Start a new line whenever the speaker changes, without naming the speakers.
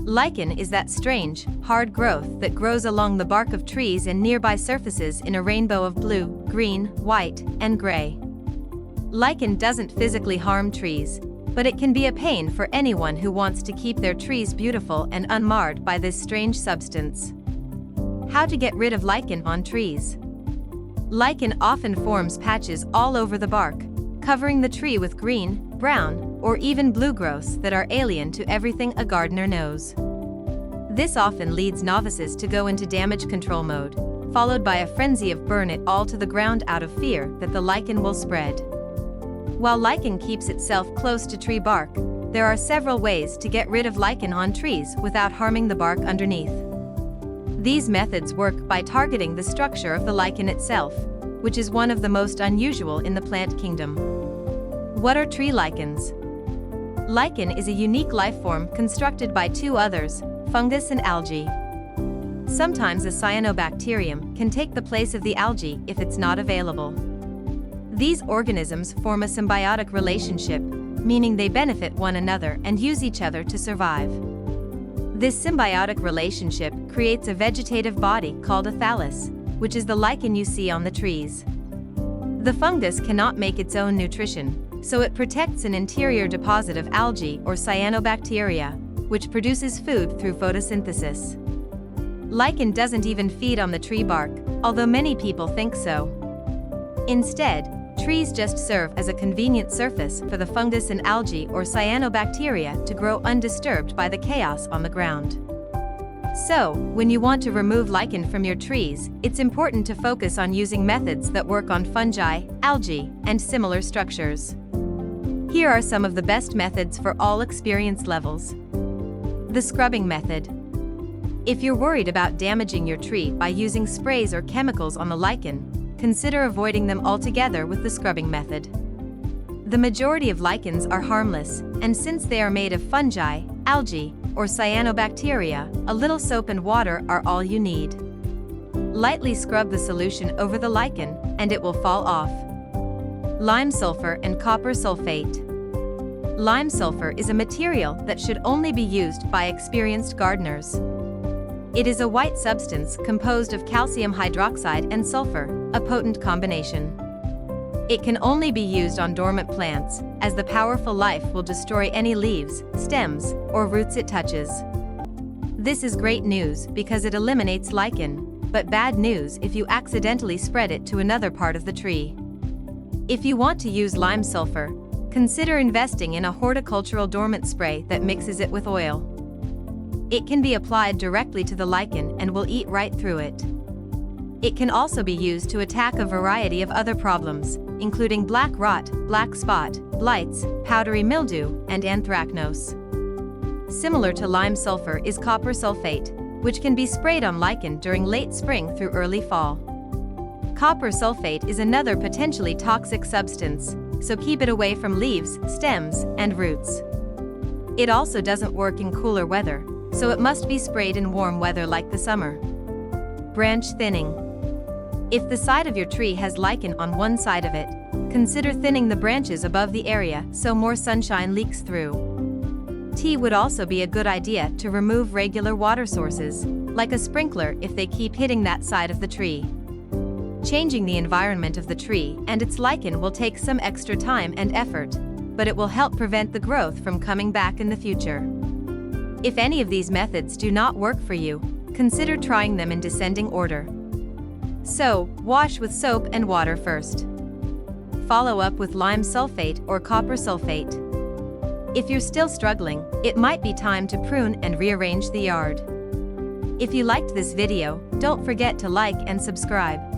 Lichen is that strange, hard growth that grows along the bark of trees and nearby surfaces in a rainbow of blue, green, white, and gray. Lichen doesn't physically harm trees, but it can be a pain for anyone who wants to keep their trees beautiful and unmarred by this strange substance. How to get rid of lichen on trees. Lichen often forms patches all over the bark, covering the tree with green, brown, or even blue growths that are alien to everything a gardener knows. This often leads novices to go into damage control mode, followed by a frenzy of burn it all to the ground out of fear that the lichen will spread. While lichen keeps itself close to tree bark, there are several ways to get rid of lichen on trees without harming the bark underneath. These methods work by targeting the structure of the lichen itself, which is one of the most unusual in the plant kingdom. What are tree lichens? Lichen is a unique life form constructed by two others, fungus and algae. Sometimes a cyanobacterium can take the place of the algae if it's not available. These organisms form a symbiotic relationship, meaning they benefit one another and use each other to survive. This symbiotic relationship creates a vegetative body called a thallus, which is the lichen you see on the trees. The fungus cannot make its own nutrition, so it protects an interior deposit of algae or cyanobacteria, which produces food through photosynthesis. Lichen doesn't even feed on the tree bark, although many people think so. Instead, trees just serve as a convenient surface for the fungus and algae or cyanobacteria to grow undisturbed by the chaos on the ground. So, when you want to remove lichen from your trees, it's important to focus on using methods that work on fungi, algae, and similar structures. Here are some of the best methods for all experience levels. The scrubbing method. If you're worried about damaging your tree by using sprays or chemicals on the lichen, consider avoiding them altogether with the scrubbing method. The majority of lichens are harmless, and since they are made of fungi, algae, or cyanobacteria, a little soap and water are all you need. Lightly scrub the solution over the lichen, and it will fall off. Lime sulfur and copper sulfate. Lime sulfur is a material that should only be used by experienced gardeners. It is a white substance composed of calcium hydroxide and sulfur, a potent combination. It can only be used on dormant plants, as the powerful life will destroy any leaves, stems, or roots it touches. This is great news because it eliminates lichen, but bad news if you accidentally spread it to another part of the tree. If you want to use lime sulfur, consider investing in a horticultural dormant spray that mixes it with oil. It can be applied directly to the lichen and will eat right through it. It can also be used to attack a variety of other problems, including black rot, black spot, blights, powdery mildew, and anthracnose. Similar to lime sulfur is copper sulfate, which can be sprayed on lichen during late spring through early fall. Copper sulfate is another potentially toxic substance, so keep it away from leaves, stems, and roots. It also doesn't work in cooler weather, so it must be sprayed in warm weather like the summer. Branch thinning. If the side of your tree has lichen on one side of it, consider thinning the branches above the area so more sunshine leaks through. Tea would also be a good idea to remove regular water sources, like a sprinkler if they keep hitting that side of the tree. Changing the environment of the tree and its lichen will take some extra time and effort, but it will help prevent the growth from coming back in the future. If any of these methods do not work for you, consider trying them in descending order. So, wash with soap and water first. Follow up with lime sulfate or copper sulfate. If you're still struggling, it might be time to prune and rearrange the yard. If you liked this video, don't forget to like and subscribe.